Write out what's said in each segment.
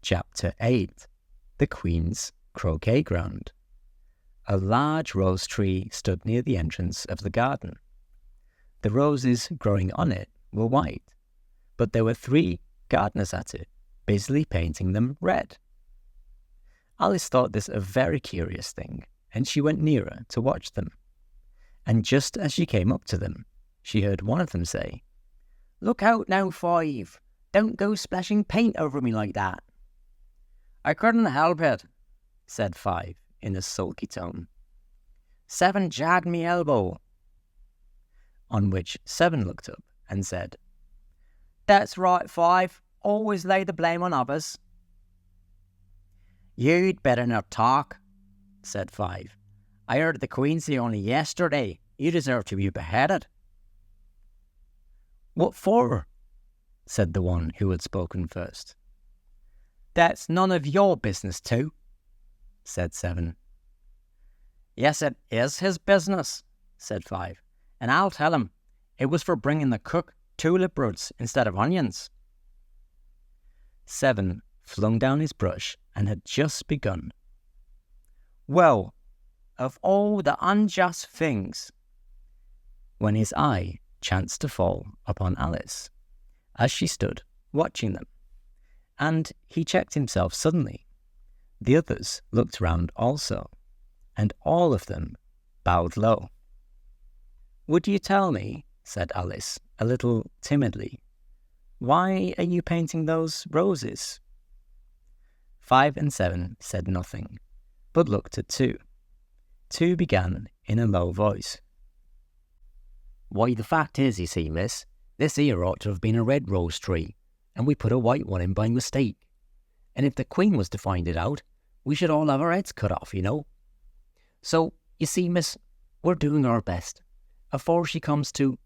Chapter 8. The Queen's Croquet Ground. A large rose tree stood near the entrance of the garden. The roses growing on it were white, but there were 3 gardeners at it, busily painting them red. Alice thought this a very curious thing, and she went nearer to watch them. And just as she came up to them, she heard one of them say, "Look out now, 5. Don't go splashing paint over me like that." "I couldn't help it," said 5 in a sulky tone. "7 jagged me elbow." On which 7 looked up and said, "That's right, 5. Always lay the blame on others." "You'd better not talk," said 5. "I heard the Queen say only yesterday you deserve to be beheaded." "What for?" said the one who had spoken first. "That's none of your business too," said 7. "Yes, it is his business," said 5. "And I'll tell him. It was for bringing the cook tulip roots instead of onions." 7 flung down his brush and had just begun. "Well, of all the unjust things," when his eye chanced to fall upon Alice, as she stood watching them, and he checked himself suddenly. The others looked round also, and all of them bowed low. "Would you tell me," said Alice, a little timidly, "why are you painting those roses?" 5 and 7 said nothing, but looked at 2. 2 began in a low voice. "Why, the fact is, you see, miss, this here ought to have been a red rose tree, and we put a white one in by mistake. And if the Queen was to find it out, we should all have our heads cut off, you know. So, you see, miss, we're doing our best, afore she comes to—"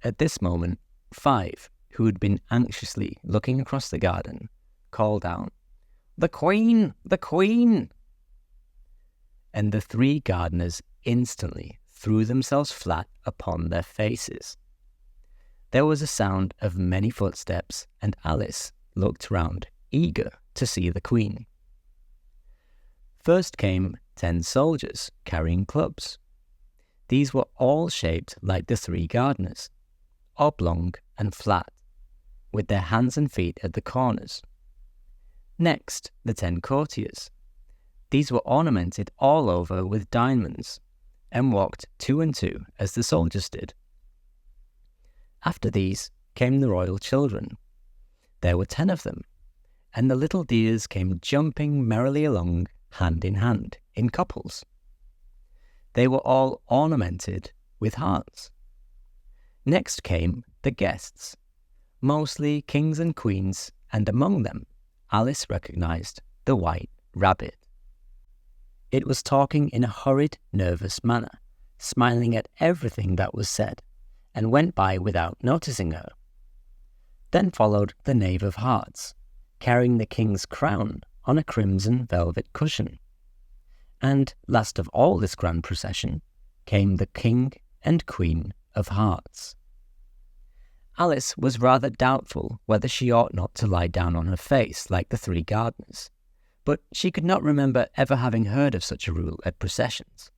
At this moment, 5, who had been anxiously looking across the garden, called out, "The Queen! The Queen!" And the 3 gardeners instantly threw themselves flat upon their faces. There was a sound of many footsteps, and Alice looked round, eager to see the Queen. First came 10 soldiers carrying clubs. These were all shaped like the 3 gardeners, oblong and flat, with their hands and feet at the corners. Next, the 10 courtiers. These were ornamented all over with diamonds, and walked 2 and 2 as the soldiers did. After these came the royal children. There were 10 of them, and the little dears came jumping merrily along, hand in hand, in couples. They were all ornamented with hearts. Next came the guests, mostly kings and queens, and among them Alice recognized the white rabbit. It was talking in a hurried, nervous manner, smiling at everything that was said, and went by without noticing her. Then followed the Knave of Hearts, carrying the king's crown on a crimson velvet cushion. And last of all this grand procession came the King and Queen of Hearts. Alice was rather doubtful whether she ought not to lie down on her face like the 3 gardeners, but she could not remember ever having heard of such a rule at processions.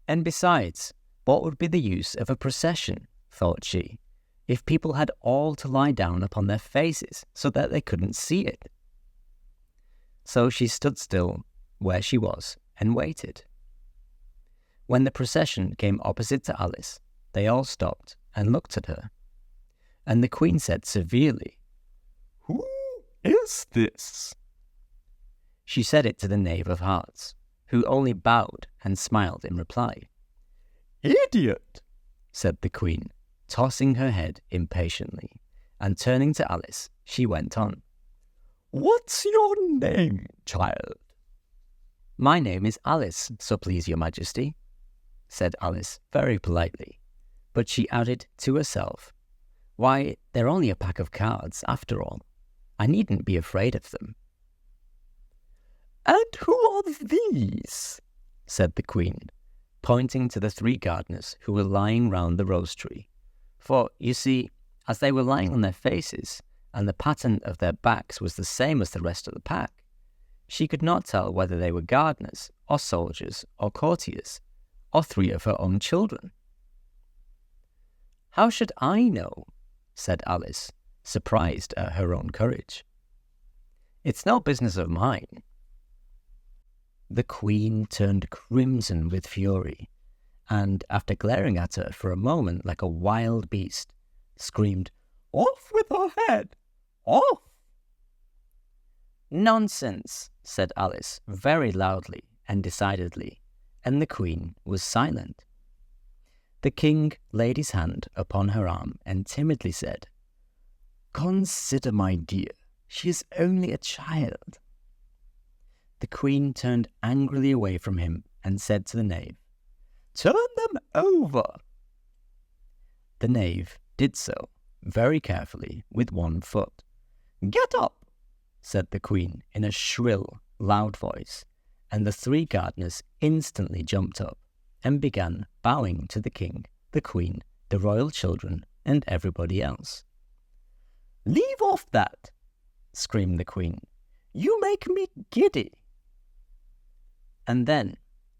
And besides, what would be the use of a procession, thought she, if people had all to lie down upon their faces so that they couldn't see it? So she stood still where she was and waited. When the procession came opposite to Alice, they all stopped and looked at her. And the Queen said severely, "Who is this?" She said it to the Knave of Hearts, who only bowed and smiled in reply. "Idiot!" said the Queen, tossing her head impatiently, and turning to Alice, she went on. "What's your name, child?" "My name is Alice, so please your Majesty," said Alice very politely, but she added to herself, "Why, they're only a pack of cards, after all. I needn't be afraid of them." "And who are these?" said the Queen, pointing to the 3 gardeners who were lying round the rose tree. For, you see, as they were lying on their faces, and the pattern of their backs was the same as the rest of the pack, she could not tell whether they were gardeners, or soldiers, or courtiers, or 3 of her own children. "How should I know?" said Alice, surprised at her own courage. "It's no business of mine." The Queen turned crimson with fury, and, after glaring at her for a moment like a wild beast, screamed, "Off with her head! Off!" "Nonsense," said Alice, very loudly and decidedly, and the Queen was silent. The King laid his hand upon her arm and timidly said, "Consider, my dear, she is only a child." The Queen turned angrily away from him and said to the knave, "Turn them over." The knave did so, very carefully, with one foot. "Get up," said the Queen in a shrill, loud voice, and the 3 gardeners instantly jumped up and began bowing to the King, the Queen, the royal children, and everybody else. "Leave off that," screamed the Queen. "You make me giddy." And then,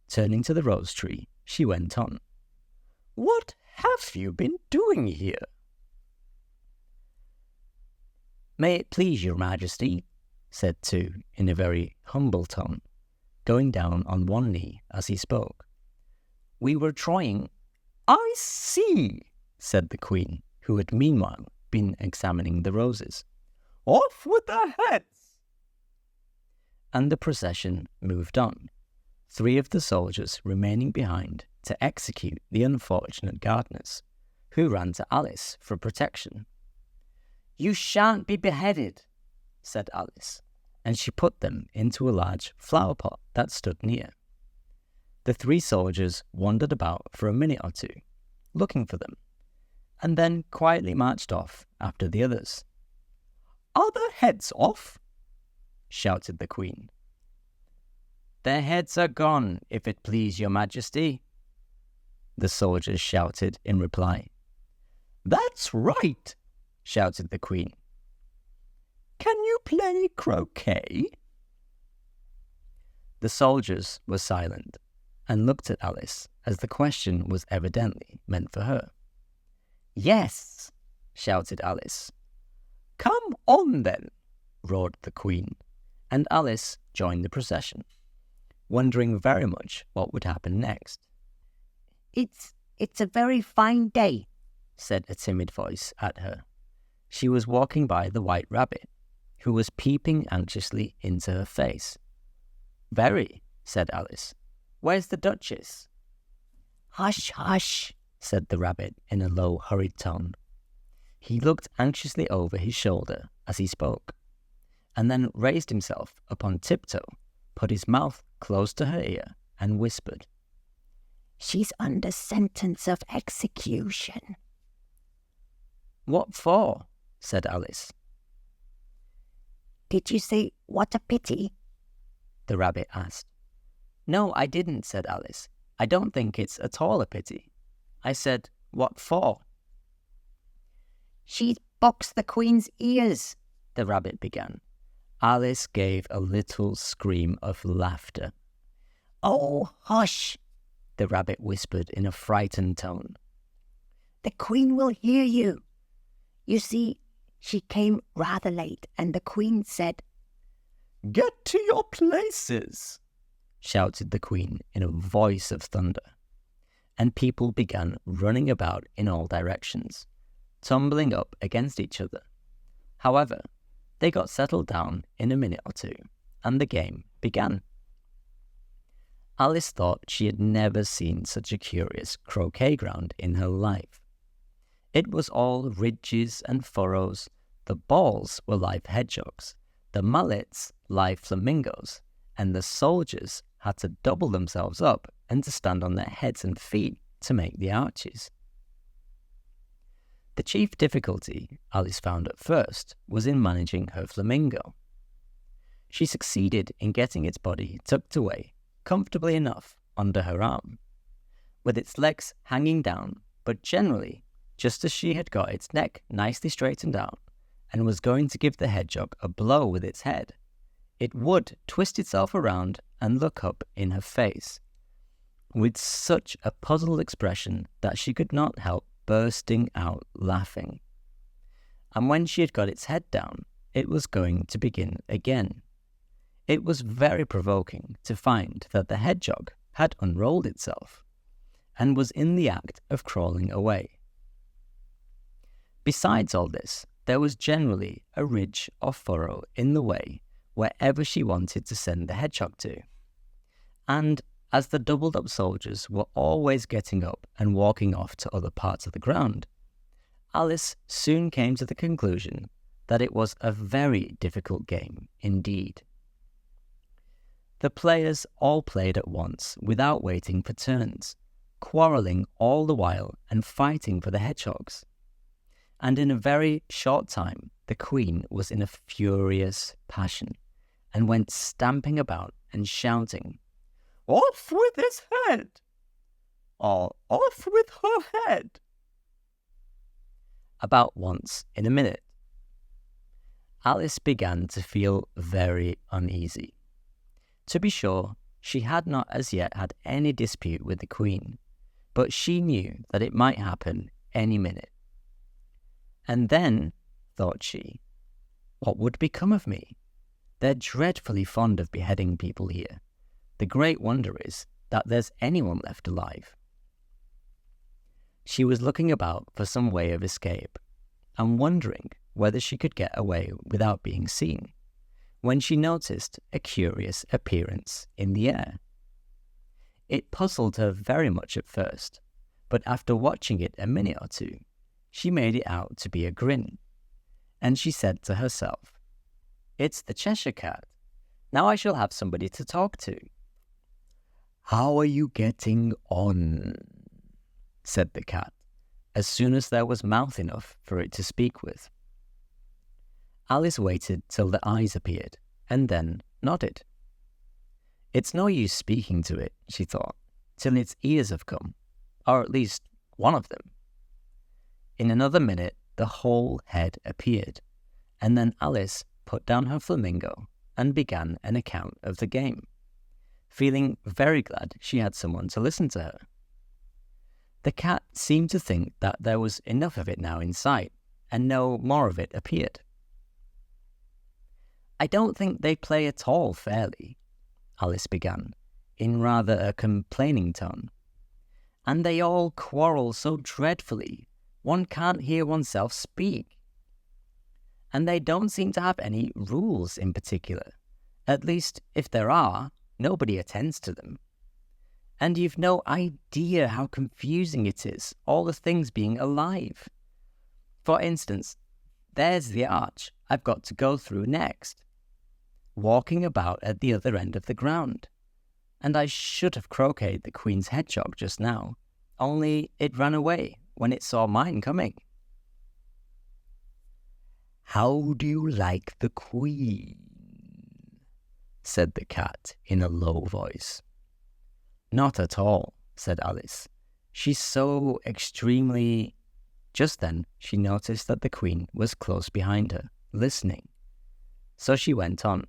turning to the rose tree, she went on, "What have you been doing here?" "May it please your Majesty," said Tu in a very humble tone, going down on one knee as he spoke. "We were trying—" "I see," said the Queen, who had meanwhile been examining the roses. "Off with their heads!" And the procession moved on, 3 of the soldiers remaining behind to execute the unfortunate gardeners, who ran to Alice for protection. "You shan't be beheaded," said Alice, and she put them into a large flower pot that stood near. The 3 soldiers wandered about for a minute or 2, looking for them, and then quietly marched off after the others. "Are their heads off?" shouted the Queen. "Their heads are gone, if it please your Majesty," the soldiers shouted in reply. "That's right," shouted the Queen. "Can you play croquet?" The soldiers were silent and looked at Alice as the question was evidently meant for her. "Yes," shouted Alice. "Come on then," roared the Queen, and Alice joined the procession, wondering very much what would happen next. It's a very fine day," said a timid voice at her. She was walking by the White Rabbit, who was peeping anxiously into her face. "Very," said Alice. "Where's the Duchess?" "Hush, hush," said the Rabbit in a low, hurried tone. He looked anxiously over his shoulder as he spoke, and then raised himself upon tiptoe, put his mouth close to her ear, and whispered, "She's under sentence of execution." "What for?" said Alice. "Did you say, 'What a pity'?" the Rabbit asked. "No, I didn't," said Alice. "I don't think it's at all a pity. I said, 'What for?'" "She's boxed the Queen's ears," the Rabbit began. Alice gave a little scream of laughter. "Oh, hush," the Rabbit whispered in a frightened tone. "The Queen will hear you. You see, she came rather late, and the Queen said—" "Get to your places," shouted the Queen in a voice of thunder, and people began running about in all directions, tumbling up against each other. However, they got settled down in a minute or 2, and the game began. Alice thought she had never seen such a curious croquet ground in her life. It was all ridges and furrows. The balls were live hedgehogs, the mallets live flamingos, and the soldiers had to double themselves up and to stand on their heads and feet to make the arches. The chief difficulty Alice found at first was in managing her flamingo. She succeeded in getting its body tucked away comfortably enough under her arm, with its legs hanging down, but generally, just as she had got its neck nicely straightened out and was going to give the hedgehog a blow with its head, it would twist itself around and look up in her face, with such a puzzled expression that she could not help bursting out laughing. And when she had got its head down, it was going to begin again. It was very provoking to find that the hedgehog had unrolled itself and was in the act of crawling away. Besides all this, there was generally a ridge or furrow in the way wherever she wanted to send the hedgehog to. And as the doubled-up soldiers were always getting up and walking off to other parts of the ground, Alice soon came to the conclusion that it was a very difficult game indeed. The players all played at once without waiting for turns, quarrelling all the while and fighting for the hedgehogs. And in a very short time, the queen was in a furious passion and went stamping about and shouting, "Off with his head! Or off with her head!" about once in a minute. Alice began to feel very uneasy. To be sure, she had not as yet had any dispute with the queen, but she knew that it might happen any minute. And then, thought she, what would become of me? They're dreadfully fond of beheading people here. The great wonder is that there's anyone left alive. She was looking about for some way of escape, and wondering whether she could get away without being seen, when she noticed a curious appearance in the air. It puzzled her very much at first, but after watching it a minute or two, she made it out to be a grin, and she said to herself, "It's the Cheshire Cat. Now I shall have somebody to talk to." "How are you getting on?" said the cat, as soon as there was mouth enough for it to speak with. Alice waited till the eyes appeared, and then nodded. It's no use speaking to it, she thought, till its ears have come, or at least one of them. In another minute, the whole head appeared, and then Alice put down her flamingo and began an account of the game, feeling very glad she had someone to listen to her. The cat seemed to think that there was enough of it now in sight, and no more of it appeared. "I don't think they play at all fairly," Alice began, in rather a complaining tone. "And they all quarrel so dreadfully, one can't hear oneself speak. And they don't seem to have any rules in particular. At least, if there are, nobody attends to them. And you've no idea how confusing it is, all the things being alive. For instance, there's the arch I've got to go through next, walking about at the other end of the ground. And I should have croqueted the queen's hedgehog just now, only it ran away when it saw mine coming." "How do you like the queen?" said the cat in a low voice. "Not at all," said Alice. "She's so extremely—" Just then she noticed that the queen was close behind her, listening. So she went on.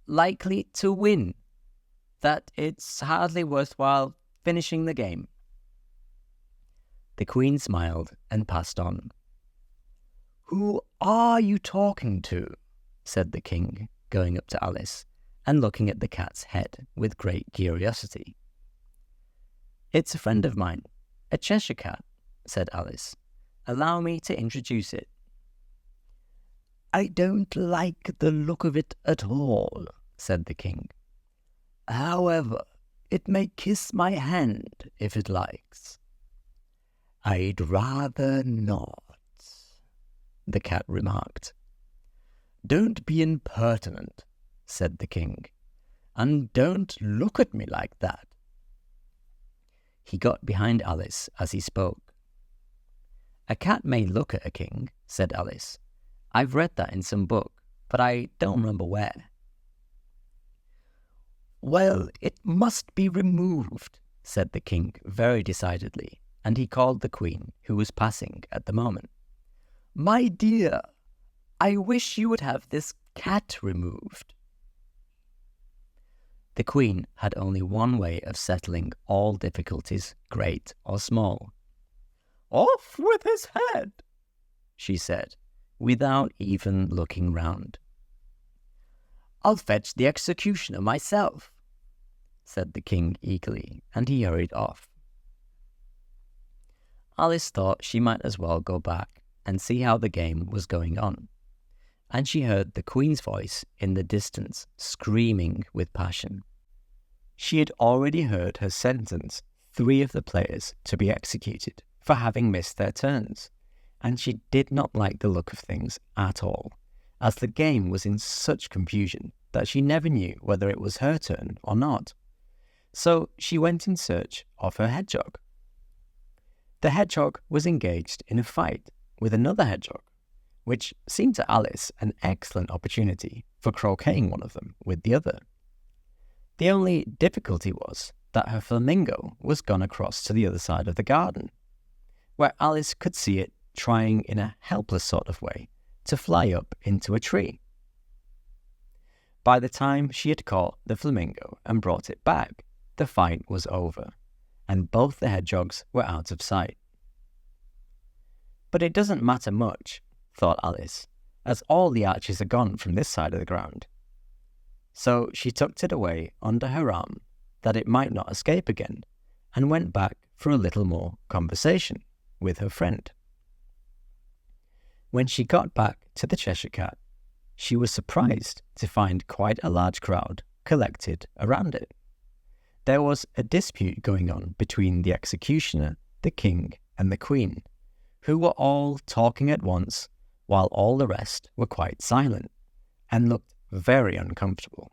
"Likely to win. That it's hardly worthwhile finishing the game." The queen smiled and passed on. "Who are you talking to?" said the king, going up to Alice and looking at the cat's head with great curiosity. "It's a friend of mine, a Cheshire Cat," said Alice. "Allow me to introduce it." "I don't like the look of it at all," said the king. "However, it may kiss my hand if it likes." "I'd rather not," the cat remarked. "Don't be impertinent," said the king, "and don't look at me like that." He got behind Alice as he spoke. "A cat may look at a king," said Alice. "I've read that in some book, but I don't remember where." "Well, it must be removed," said the king very decidedly, and he called the queen, who was passing at the moment. My dear, I wish you would have this cat removed. The Queen had only one way of settling all difficulties, great or small. "Off with his head," she said, without even looking round. "I'll fetch the executioner myself," said the King eagerly, and he hurried off. Alice thought she might as well go back and see how the game was going on, and she heard the Queen's voice in the distance screaming with passion. She had already heard her sentence 3 of the players to be executed for having missed their turns, and she did not like the look of things at all, as the game was in such confusion that she never knew whether it was her turn or not. So she went in search of her hedgehog. The hedgehog was engaged in a fight with another hedgehog, which seemed to Alice an excellent opportunity for croqueting one of them with the other. The only difficulty was that her flamingo was gone across to the other side of the garden, where Alice could see it trying in a helpless sort of way to fly up into a tree. By the time she had caught the flamingo and brought it back, the fight was over, and both the hedgehogs were out of sight. But it doesn't matter much, thought Alice, as all the archers are gone from this side of the ground. So she tucked it away under her arm that it might not escape again, and went back for a little more conversation with her friend. When she got back to the Cheshire Cat, she was surprised to find quite a large crowd collected around it. There was a dispute going on between the executioner, the King, and the Queen, who were all talking at once while all the rest were quite silent and looked very uncomfortable.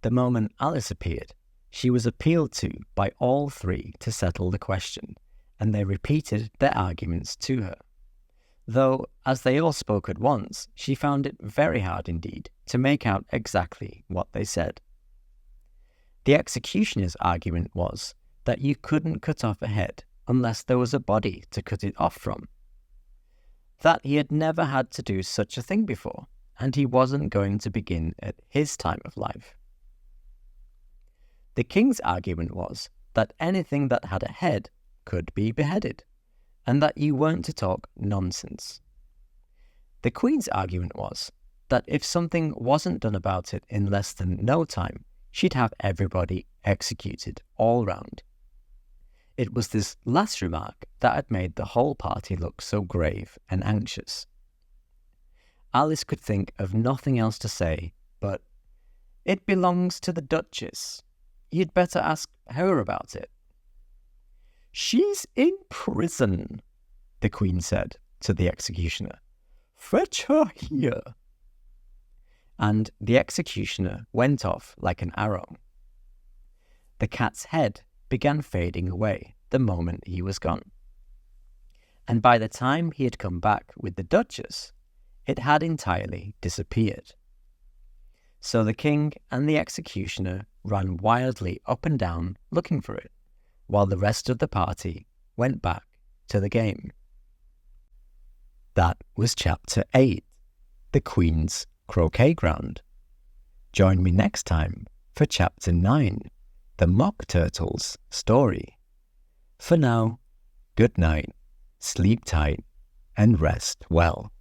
The moment Alice appeared, she was appealed to by all 3 to settle the question, and they repeated their arguments to her. Though, as they all spoke at once, she found it very hard indeed to make out exactly what they said. The executioner's argument was that you couldn't cut off a head unless there was a body to cut it off from. That he had never had to do such a thing before, and he wasn't going to begin at his time of life. The King's argument was that anything that had a head could be beheaded, and that you weren't to talk nonsense. The Queen's argument was that if something wasn't done about it in less than no time, she'd have everybody executed all round. It was this last remark that had made the whole party look so grave and anxious. Alice could think of nothing else to say but, "It belongs to the Duchess. You'd better ask her about it." "She's in prison," the Queen said to the executioner. "Fetch her here." And the executioner went off like an arrow. The cat's head began fading away the moment he was gone, and by the time he had come back with the Duchess, it had entirely disappeared. So the King and the executioner ran wildly up and down looking for it, while the rest of the party went back to the game. That was Chapter 8, The Queen's Croquet Ground. Join me next time for Chapter 9, The Mock Turtle's Story. For now, good night, sleep tight, and rest well.